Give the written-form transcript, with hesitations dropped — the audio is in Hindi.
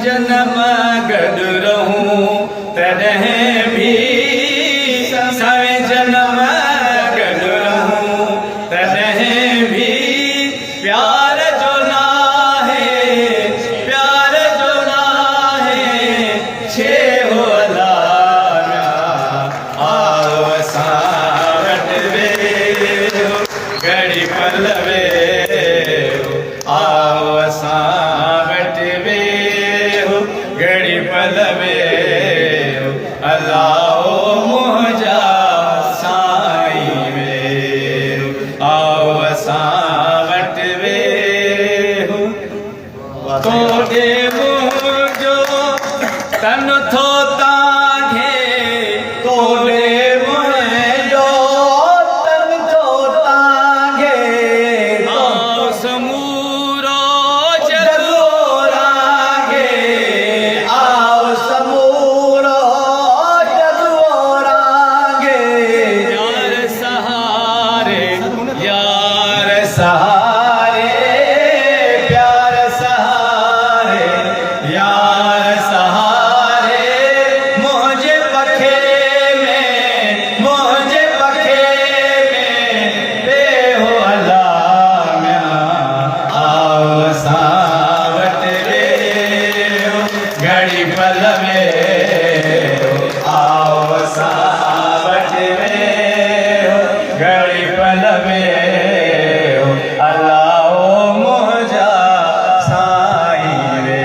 जन्म गद रहूं तरह भी सवे जन्म गद रहूं तरह भी प्यार जो ना है छे हो लारा आओ सावट वे घड़ी पलवे आओ सावट वे घड़ी पलवे अल्लाह मुझा साई वे आओ सावट वे तोड़े मुझो तन थो तांगे तोड़े मुझो तन थो तांगे आओ समूरो जगोरांगे आओ समूरो जगोरांगे यार सहारे प्यार सहारे यार सहारे मुझे पखे में बेहो अल्लाह में आओ सावट रे घड़ी पलवे आओ सावट रे घड़ी पलवे अल्लाह मुझा साई रे